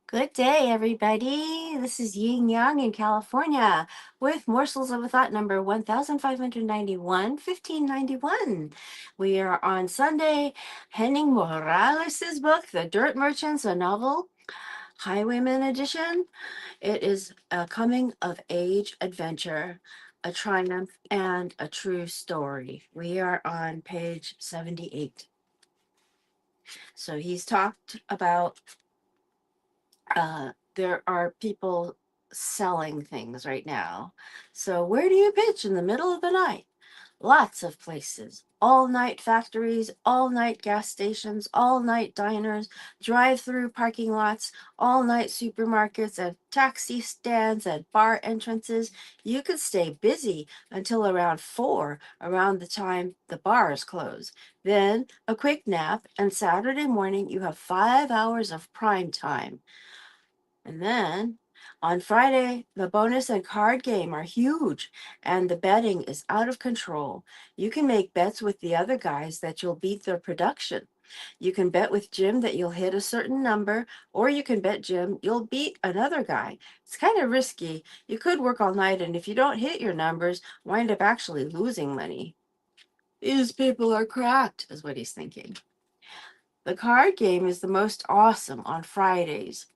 Good day, everybody. This is Yin Yang in California with Morsels of a Thought number 1591, 1591. We are on Sunday. Henning Morales' book, The Dirt Merchants, a novel, Highwayman edition. It is a coming of age adventure, a triumph, and a true story. We are on page 78. So he's talked about there are people selling things right now. So, where do you pitch in the middle of the night? Lots of places. All night factories, all night gas stations, all night diners, drive through parking lots, all night supermarkets, and taxi stands and bar entrances. You could stay busy until around 4, around the time the bars close. Then a quick nap, and Saturday morning you have 5 hours of prime time. And then on Friday, the bonus and card game are huge, and the betting is out of control. You can make bets with the other guys that you'll beat their production. You can bet with Jim that you'll hit a certain number, or you can bet Jim you'll beat another guy. It's kind of risky. You could work all night, and if you don't hit your numbers, wind up actually losing money. These people are cracked, is what he's thinking. The card game is the most awesome on Fridays.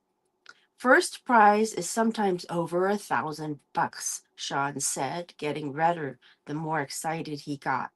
First prize is sometimes over $1,000, Sean said, getting redder the more excited he got.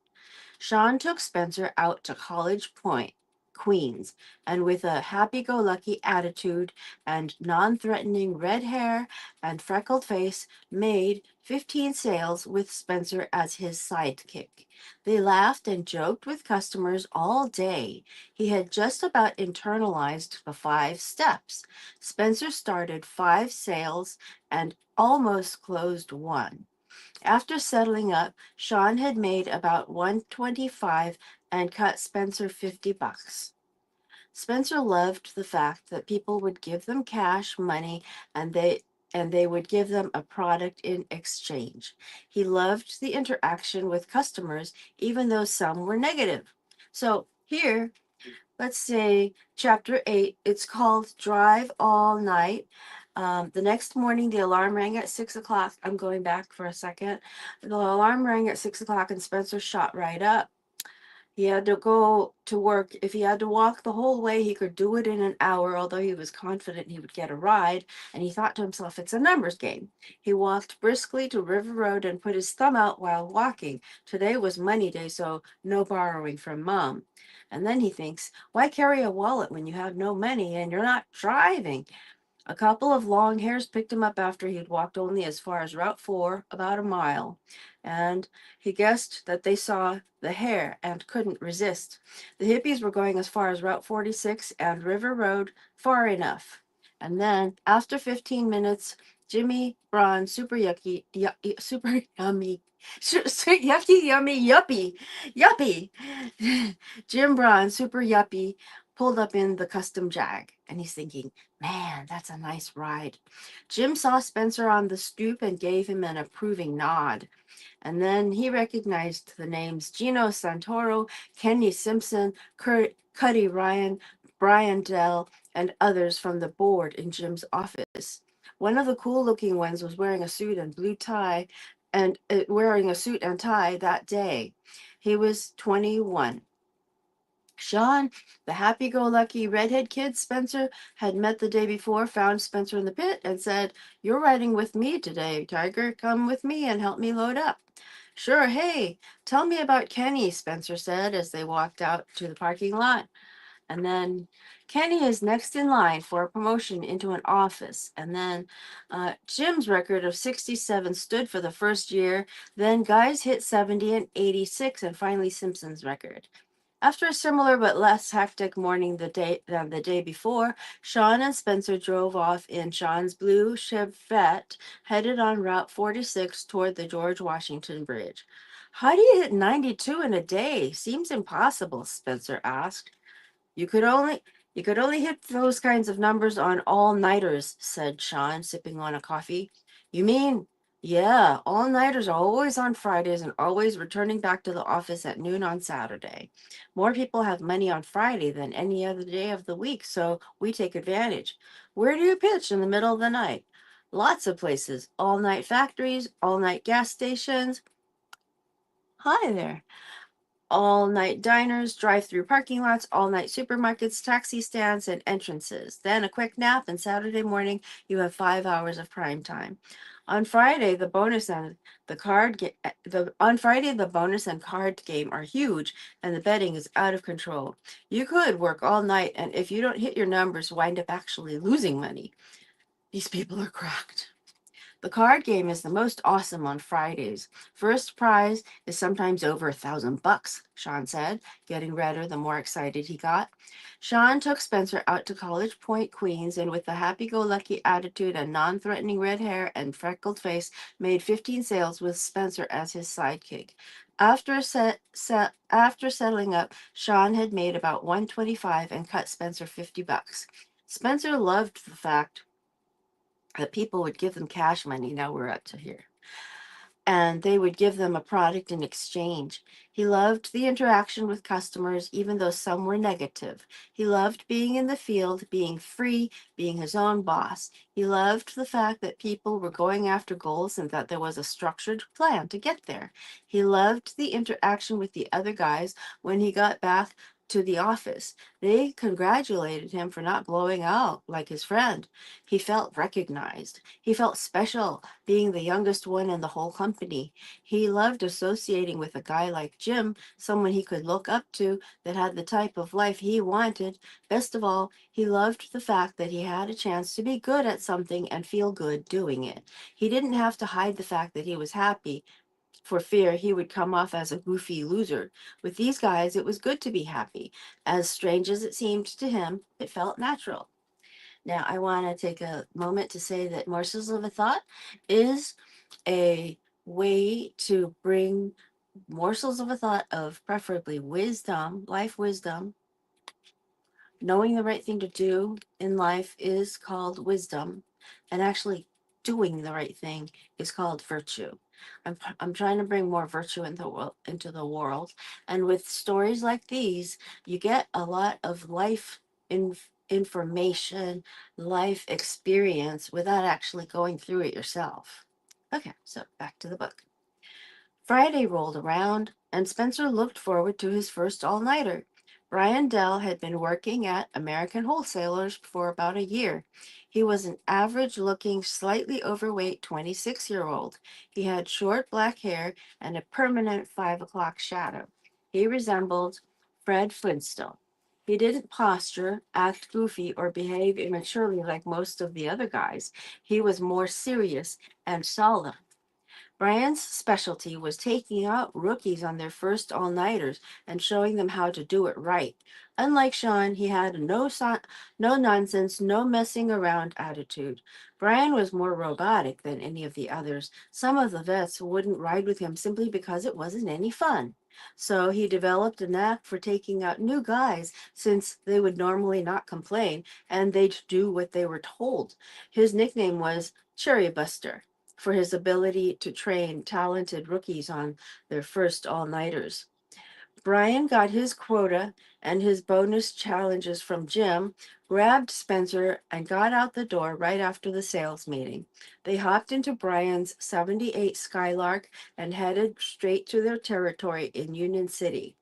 Sean took Spencer out to College Point, Queens, and with a happy go lucky attitude and non threatening red hair and freckled face, made 15 sales with Spencer as his sidekick. They laughed and joked with customers all day. He had just about internalized the 5 steps. Spencer started 5 sales and almost closed one. After settling up, Sean had made about 125 and cut Spencer $50. Spencer loved the fact that people would give them cash money and they would give them a product in exchange. He loved the interaction with customers even though some were negative. So here, let's say chapter 8, it's called Drive All Night. The next morning, the alarm rang at 6 o'clock. I'm going back for a second. The alarm rang at 6 o'clock, and Spencer shot right up. He had to go to work. If he had to walk the whole way, he could do it in an hour, although he was confident he would get a ride. And he thought to himself, it's a numbers game. He walked briskly to River Road and put his thumb out while walking. Today was money day, so no borrowing from mom. And then he thinks, why carry a wallet when you have no money and you're not driving? A couple of long hairs picked him up after he'd walked only as far as Route 4, about a mile, and he guessed that they saw the hare and couldn't resist. The hippies were going as far as Route 46 and River Road, far enough. And then, after 15 minutes, Jimmy Braun, super yummy, yucky, yummy, yuppie. Jim Braun, super yuppie, pulled up in the custom Jag, and he's thinking, man, that's a nice ride. Jim saw Spencer on the stoop and gave him an approving nod. And then he recognized the names Gino Santoro, Kenny Simpson, Cuddy Ryan, Brian Dell, and others from the board in Jim's office. One of the cool looking ones was wearing a suit and blue tie and wearing a suit and tie that day. He was 21. Sean, the happy go lucky redhead kid Spencer had met the day before, found Spencer in the pit and said, you're riding with me today, Tiger. Come with me and help me load up. Sure, hey, tell me about Kenny, Spencer said as they walked out to the parking lot. And then Kenny is next in line for a promotion into an office. And then Jim's record of 67 stood for the first year. Then guys hit 70 and 86, and finally Simpson's record. After a similar but less hectic morning than the day before, Sean and Spencer drove off in Sean's blue Chevette, headed on Route 46 toward the George Washington Bridge. How do you hit 92 in a day? Seems impossible, Spencer asked. You could only you could only hit those kinds of numbers on all-nighters, said Sean, sipping on a coffee. You mean Yeah, all-nighters are always on Fridays and always returning back to the office at noon on Saturday. More people have money on Friday than any other day of the week, so we take advantage. Where do you pitch in the middle of the night? Lots of places. All-night factories, all-night gas stations. Hi there. All-night diners, drive-through parking lots, all-night supermarkets, taxi stands, and entrances. Then a quick nap, and Saturday morning you have 5 hours of prime time. On Friday, the bonus and the card ga- the on Friday the bonus and card game are huge, and the betting is out of control. You could work all night, and if you don't hit your numbers, wind up actually losing money. These people are cracked. The card game is the most awesome on Fridays. First prize is sometimes over $1,000, Sean said, getting redder the more excited he got. Sean took Spencer out to College Point, Queens, and with a happy-go-lucky attitude and non-threatening red hair and freckled face, made 15 sales with Spencer as his sidekick. After settling up, Sean had made about 125 and cut Spencer $50. Spencer loved the fact that people would give them cash money. Now we're up to here, and they would give them a product in exchange. He loved the interaction with customers, even though some were negative. He loved being in the field, being free, being his own boss. He loved the fact that people were going after goals and that there was a structured plan to get there. He loved the interaction with the other guys when he got back to the office. They congratulated him for not blowing out like his friend. He felt recognized. He felt special being the youngest one in the whole company. He loved associating with a guy like Jim, someone he could look up to that had the type of life he wanted. Best of all, he loved the fact that he had a chance to be good at something and feel good doing it. He didn't have to hide the fact that he was happy for fear he would come off as a goofy loser. With these guys, it was good to be happy. As strange as it seemed to him, it felt natural. Now, I want to take a moment to say that Morsels of a Thought is a way to bring morsels of a thought of preferably wisdom, life wisdom. Knowing the right thing to do in life is called wisdom, and actually doing the right thing is called virtue. I'm trying to bring more virtue into the world, and with stories like these, you get a lot of life information, life experience without actually going through it yourself. Okay, so back to the book. Friday rolled around, and Spencer looked forward to his first all-nighter. Brian Dell had been working at American Wholesalers for about a year. He was an average-looking, slightly overweight 26-year-old. He had short black hair and a permanent 5 o'clock shadow. He resembled Fred Flintstone. He didn't posture, act goofy, or behave immaturely like most of the other guys. He was more serious and solemn. Brian's specialty was taking out rookies on their first all-nighters and showing them how to do it right. Unlike Sean, he had no nonsense, no messing around attitude. Brian was more robotic than any of the others. Some of the vets wouldn't ride with him simply because it wasn't any fun. So he developed a knack for taking out new guys since they would normally not complain and they'd do what they were told. His nickname was Cherry Buster for his ability to train talented rookies on their first all-nighters. Brian got his quota and his bonus challenges from Jim, grabbed Spencer, and got out the door right after the sales meeting. They hopped into Brian's 78 Skylark and headed straight to their territory in Union City.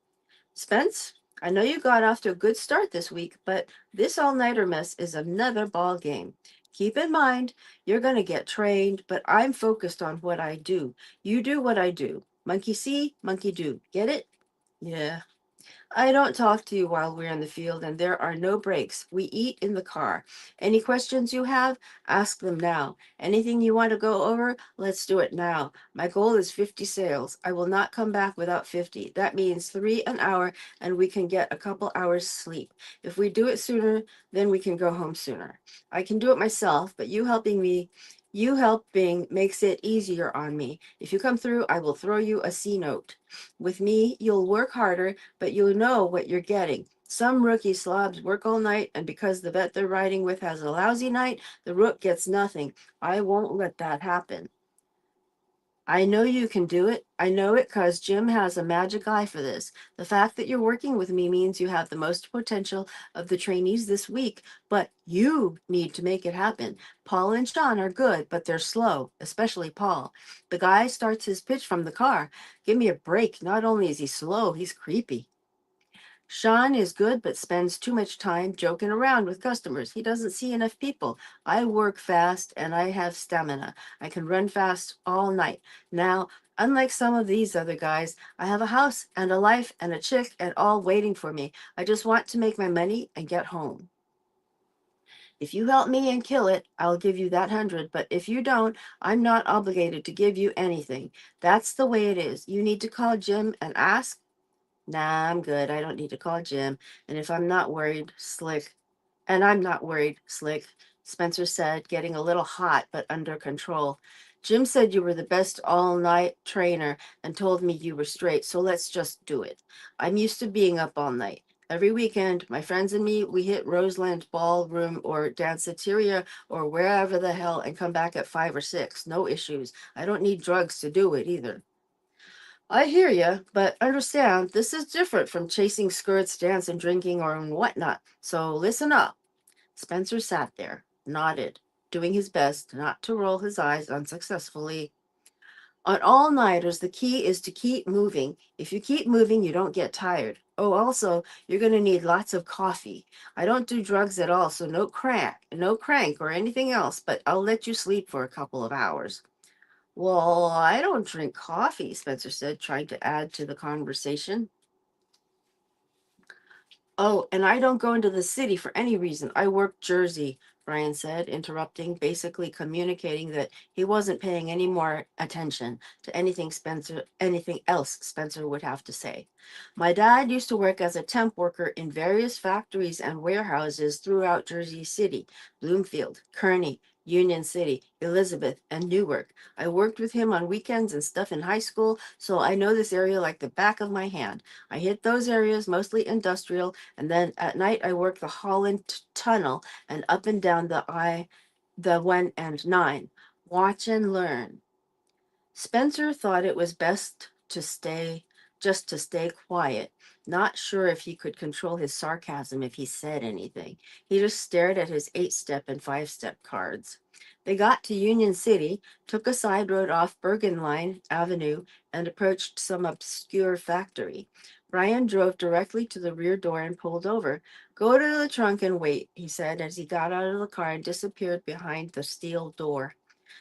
Spence, I know you got off to a good start this week, but this all-nighter mess is another ball game. Keep in mind, you're going to get trained, but I'm focused on what I do. You do what I do. Monkey see, monkey do. Get it? Yeah. I don't talk to you while we're in the field, and there are no breaks. We eat in the car. Any questions you have, ask them now. Anything you want to go over, let's do it now. My goal is 50 sales. I will not come back without 50. That means 3 an hour, and we can get a couple hours sleep. If we do it sooner, then we can go home sooner. I can do it myself, but you helping makes it easier on me. If you come through, I will throw you a C note. With me, you'll work harder, but you'll know what you're getting. Some rookie slobs work all night, and because the vet they're riding with has a lousy night, the rook gets nothing. I won't let that happen. I know you can do it. I know it because Jim has a magic eye for this. The fact that you're working with me means you have the most potential of the trainees this week, but you need to make it happen. Paul and Sean are good, but they're slow, especially Paul. The guy starts his pitch from the car. Give me a break. Not only is he slow, he's creepy. Sean is good, but spends too much time joking around with customers. He doesn't see enough people. I work fast and I have stamina. I can run fast all night. Now, unlike some of these other guys, I have a house and a life and a chick and all waiting for me. I just want to make my money and get home. If you help me and kill it, I'll give you that 100. But if you don't, I'm not obligated to give you anything. That's the way it is. You need to call Jim and ask. Nah, I'm good. I don't need to call Jim. And if I'm not worried, Slick. And I'm not worried, Slick, Spencer said, getting a little hot but under control. Jim said you were the best all night trainer and told me you were straight, so let's just do it. I'm used to being up all night. Every weekend, my friends and me, we hit Roseland Ballroom or Danceteria or wherever the hell and come back at 5 or 6. No issues. I don't need drugs to do it either. I hear you, but understand this is different from chasing skirts, dancing, drinking, or whatnot. So listen up. Spencer sat there, nodded, doing his best not to roll his eyes unsuccessfully. On all nighters, the key is to keep moving. If you keep moving, you don't get tired. Oh, also, you're going to need lots of coffee. I don't do drugs at all, so no crank or anything else, but I'll let you sleep for a couple of hours. Well, I don't drink coffee, Spencer said, trying to add to the conversation. Oh, and I don't go into the city for any reason. I work Jersey, Brian said, interrupting, basically communicating that he wasn't paying any more attention to anything else Spencer would have to say. My dad used to work as a temp worker in various factories and warehouses throughout Jersey City, Bloomfield, Kearney, Union City, Elizabeth, and Newark. I worked with him on weekends and stuff in high school, so I know this area like the back of my hand. I hit those areas, mostly industrial, and then at night I work the Holland Tunnel and up and down the 1 and 9. Watch and learn. Spencer thought it was best to stay quiet, not sure if he could control his sarcasm if he said anything. He just stared at his 8-step and 5-step cards. They got to Union City, took a side road off Bergen Line Avenue, and approached some obscure factory. Brian drove directly to the rear door and pulled over. Go to the trunk and wait, he said as he got out of the car and disappeared behind the steel door.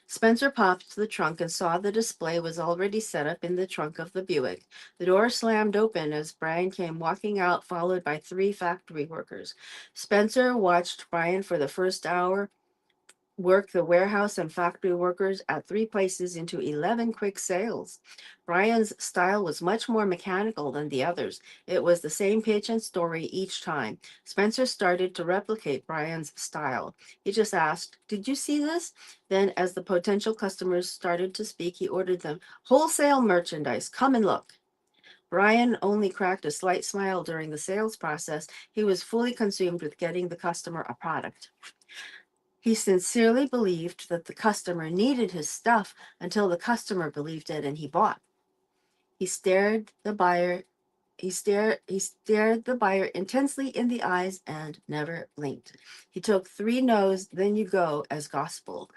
Spencer popped the trunk and saw the display was already set up in the trunk of the Buick. The door slammed open as Brian came walking out, followed by 3 factory workers. Spencer watched Brian for the first hour work the warehouse and factory workers at 3 places into 11 quick sales. Brian's style was much more mechanical than the others. It was the same pitch and story each time. Spencer started to replicate Brian's style. He just asked, "Did you see this?" Then, as the potential customers started to speak, he ordered them, "Wholesale merchandise, come and look." Brian only cracked a slight smile during the sales process. He was fully consumed with getting the customer a product. He sincerely believed that the customer needed his stuff until the customer believed it and he bought. He stared the buyer he stared the buyer intensely in the eyes and never blinked. He took 3 no's, then you go as gospel.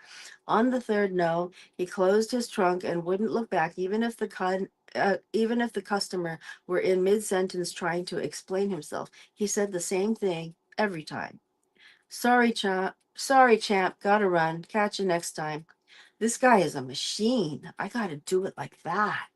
On the third no, he closed his trunk and wouldn't look back even if the customer were in mid-sentence trying to explain himself. He said the same thing every time. Sorry, champ. Gotta run. Catch you next time. This guy is a machine. I gotta do it like that.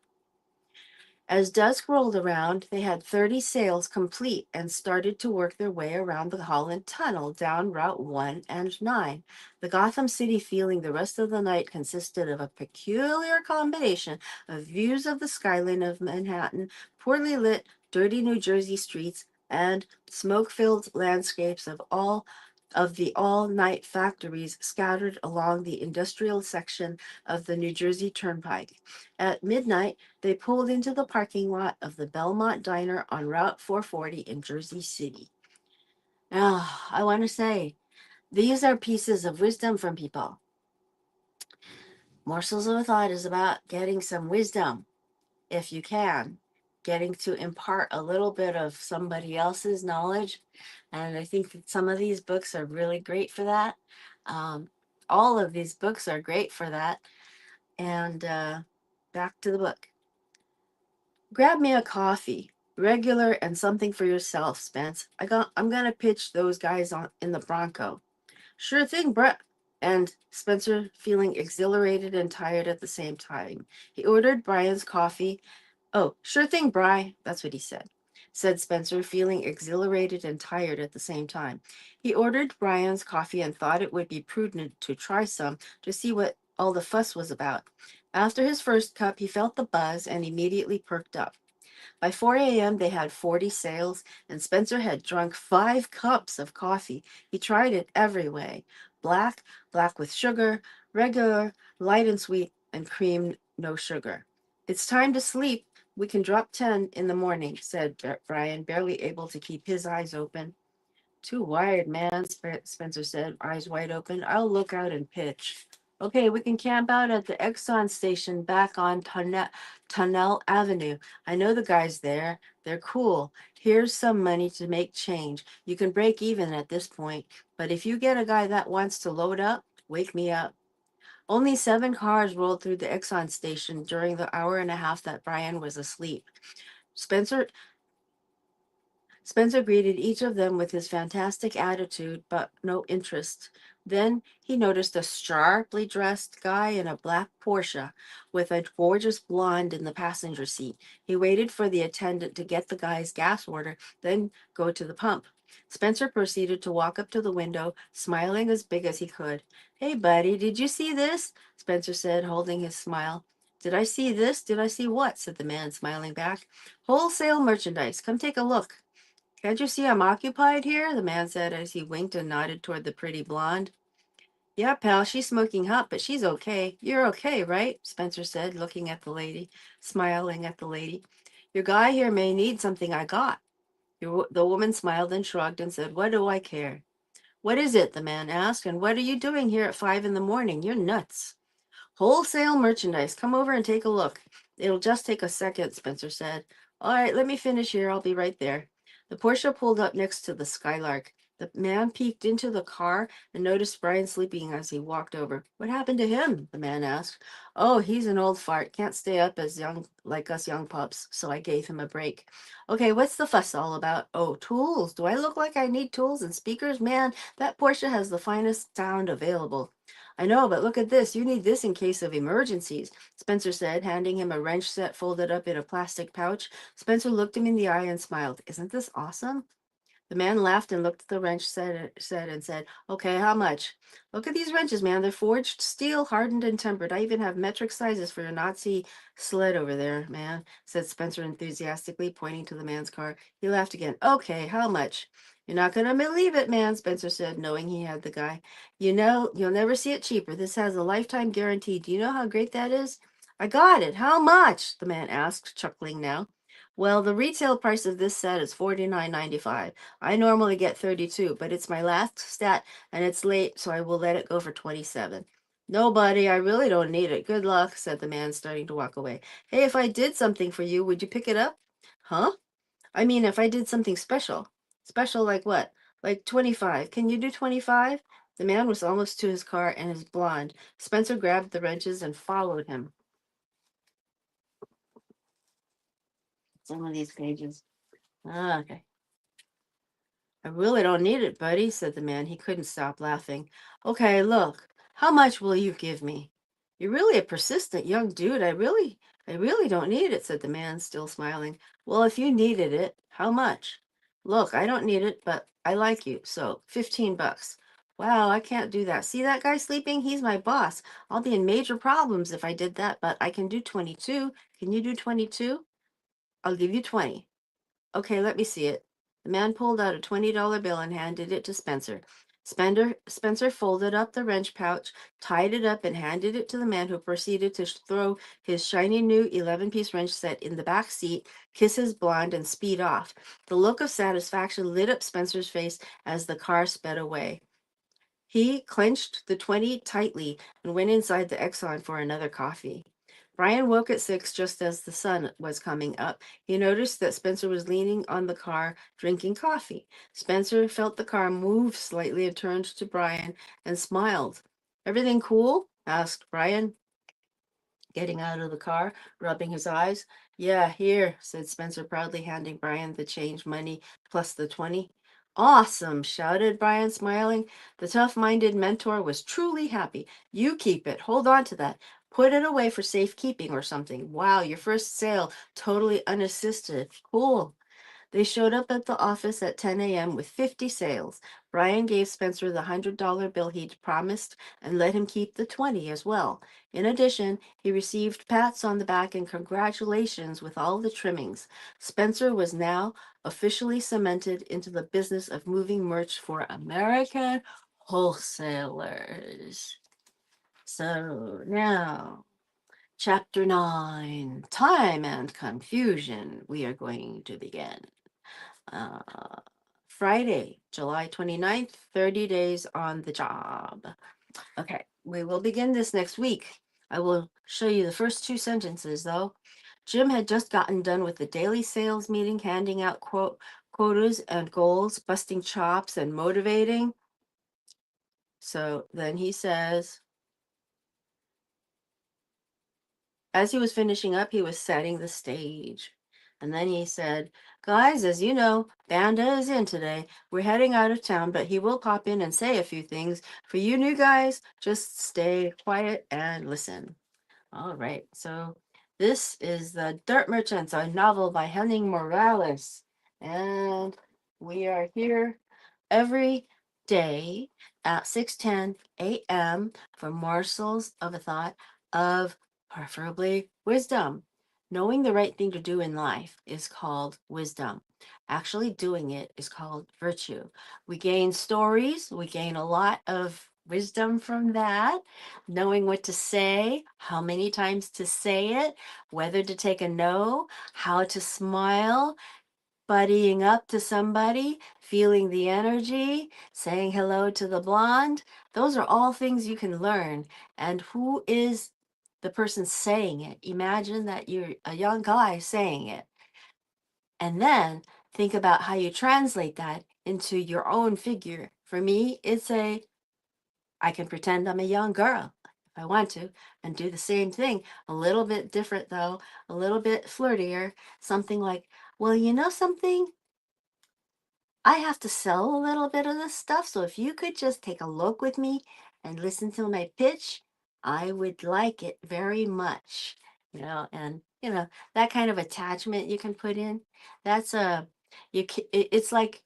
As dusk rolled around, they had 30 sales complete and started to work their way around the Holland Tunnel down Route 1 and 9. The Gotham City feeling the rest of the night consisted of a peculiar combination of views of the skyline of Manhattan, poorly lit, dirty New Jersey streets, and smoke-filled landscapes of the all-night factories scattered along the industrial section of the New Jersey Turnpike. At midnight, they pulled into the parking lot of the Belmont Diner on Route 440 in Jersey City. Now, I want to say, these are pieces of wisdom from people. Morsels of a Thought is about getting some wisdom, if you can, getting to impart a little bit of somebody else's knowledge. And I think that some of these books are really great for that. Um, all of these books are great for that. And back to the book. Grab me a coffee, regular and something for yourself, Spence. I'm gonna pitch those guys on in the Bronco. Sure thing, Brett. And Spencer, feeling exhilarated and tired at the same time, he ordered Brian's coffee. Oh, sure thing, Bry. That's what he said Spencer, feeling exhilarated and tired at the same time. He ordered Brian's coffee and thought it would be prudent to try some to see what all the fuss was about. After his first cup, he felt the buzz and immediately perked up. By 4 a.m., they had 40 sales, and Spencer had drunk 5 cups of coffee. He tried it every way: black, black with sugar, regular, light and sweet, and cream, no sugar. It's time to sleep. We can drop 10 in the morning, said Brian, barely able to keep his eyes open. Too wired, man, Spencer said, eyes wide open. I'll look out and pitch. Okay, we can camp out at the Exxon station back on Tunnel Avenue. I know the guys there. They're cool. Here's some money to make change. You can break even at this point, but if you get a guy that wants to load up, wake me up. Only 7 cars rolled through the Exxon station during the hour and a half that Brian was asleep. Spencer Spencer greeted each of them with his fantastic attitude, but no interest. Then he noticed a sharply dressed guy in a black Porsche with a gorgeous blonde in the passenger seat. He waited for the attendant to get the guy's gas order, then go to the pump. Spencer proceeded to walk up to the window, smiling as big as he could. Hey, buddy, did you see this? Spencer said, holding his smile. Did I see this? Did I see what? Said the man, smiling back. Wholesale merchandise. Come take a look. Can't you see I'm occupied here? The man said as he winked and nodded toward the pretty blonde. Yeah, pal, she's smoking hot, but she's okay. You're okay, right? Spencer said, looking at the lady, smiling at the lady. Your guy here may need something I got. The woman smiled and shrugged and said, what do I care? What is it? The man asked. And what are you doing here at 5 in the morning? You're nuts. Wholesale merchandise. Come over and take a look. It'll just take a second, Spencer said. All right, let me finish here. I'll be right there. The Porsche pulled up next to the Skylark. The man peeked into the car and noticed Brian sleeping as he walked over. What happened to him? The man asked. Oh, he's an old fart. Can't stay up as young like us young pups, so I gave him a break. Okay, what's the fuss all about? Oh, tools. Do I look like I need tools and speakers? Man, that Porsche has the finest sound available. I know, but look at this. You need this in case of emergencies, Spencer said, handing him a wrench set folded up in a plastic pouch. Spencer looked him in the eye and smiled. Isn't this awesome? The man laughed and looked at the wrench set and said, okay, how much? Look at these wrenches, man. They're forged steel, hardened and tempered. I even have metric sizes for your Nazi sled over there, man, said Spencer enthusiastically, pointing to the man's car. He laughed again. Okay, how much? You're not going to believe it, man, Spencer said, knowing he had the guy. You know, you'll never see it cheaper. This has a lifetime guarantee. Do you know how great that is? I got it. How much? The man asked, chuckling now. Well, the retail price of this set is $49.95. I normally get 32, but it's my last stat and it's late, so I will let it go for 27. No, buddy, I really don't need it. Good luck, said the man, starting to walk away. Hey, if I did something for you, would you pick it up? Huh? I mean, if I did something special. Special like what? Like 25. Can you do 25? The man was almost to his car and is blonde. Spencer grabbed the wrenches and followed him. Some of these pages. Ah, okay. I really don't need it, buddy, said the man. He couldn't stop laughing. Okay, look, how much will you give me? You're really a persistent young dude. I really don't need it, said the man, still smiling. Well, if you needed it, how much? Look, I don't need it, but I like you, so $15. Wow, I can't do that. See that guy sleeping? He's my boss. I'll be in major problems if I did that, but I can do 22. Can you do 22? I'll give you 20. Okay, let me see it. The man pulled out a $20 bill and handed it to Spencer. Spencer folded up the wrench pouch, tied it up, and handed it to the man, who proceeded to throw his shiny new 11-piece wrench set in the back seat, kiss his blonde, and speed off. The look of satisfaction lit up Spencer's face as the car sped away. He clenched the 20 tightly and went inside the Exxon for another coffee. Brian woke at 6 just as the sun was coming up. He noticed that Spencer was leaning on the car drinking coffee. Spencer felt the car move slightly and turned to Brian and smiled. Everything cool? Asked Brian, getting out of the car, rubbing his eyes. Yeah, here, said Spencer, proudly handing Brian the change money plus the 20. Awesome, shouted Brian, smiling. The tough-minded mentor was truly happy. You keep it. Hold on to that. Put it away for safekeeping or something. Wow, your first sale, totally unassisted. Cool. They showed up at the office at 10 a.m. with 50 sales. Brian gave Spencer the $100 bill he'd promised and let him keep the 20 as well. In addition, he received pats on the back and congratulations with all the trimmings. Spencer was now officially cemented into the business of moving merch for American wholesalers. So now, Chapter 9, Time and Confusion. We are going to begin. Uh, Friday, July 29th, 30 days on the job. Okay, we will begin this next week. I will show you the first two sentences, though. Jim had just gotten done with the daily sales meeting, handing out quotas and goals, busting chops and motivating. So then he says, as he was finishing up, he was setting the stage. And then he said, guys, as you know, Banda is in today. We're heading out of town, but he will pop in and say a few things. For you new guys, just stay quiet and listen. All right. So this is The Dirt Merchants, a novel by Henning Morales. And we are here every day at 6:10 a.m. for morsels of a thought of preferably wisdom. Knowing the right thing to do in life is called wisdom. Actually doing it is called virtue. We gain stories, we gain a lot of wisdom from that, knowing what to say, how many times to say it, whether to take a no, how to smile, buddying up to somebody, feeling the energy, saying hello to the blonde. Those are all things you can learn. And who is the person saying it? Imagine that you're a young guy saying it. And then think about how you translate that into your own figure. For me, I can pretend I'm a young girl if I want to and do the same thing. A little bit different though, a little bit flirtier. Something like, well, you know something? I have to sell a little bit of this stuff. So if you could just take a look with me and listen to my pitch, I would like it very much. And that kind of attachment you can put in. That's a you ca- it- it's like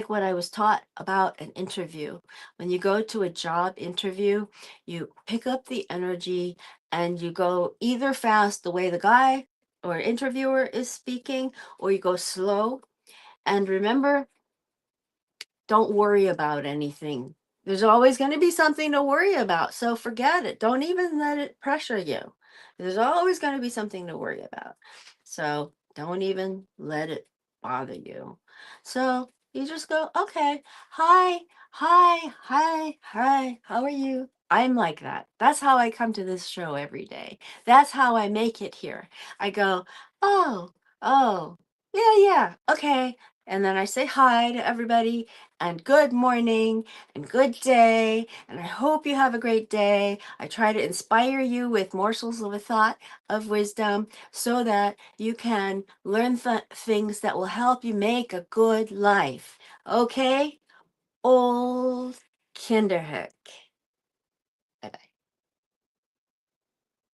what I was taught about an interview. When you go to a job interview, you pick up the energy and you go either fast the way the guy or interviewer is speaking, or you go slow. And remember, don't worry about anything. There's always going to be something to worry about. So forget it. Don't even let it pressure you. There's always going to be something to worry about. So don't even let it bother you. So you just go, okay, hi, hi, how are you? I'm like that. That's how I come to this show every day. That's how I make it here. I go, oh, oh, yeah, okay. And then I say hi to everybody and good morning and good day. And I hope you have a great day. I try to inspire you with morsels of a thought of wisdom so that you can learn things that will help you make a good life. Okay? Old Kinderhook.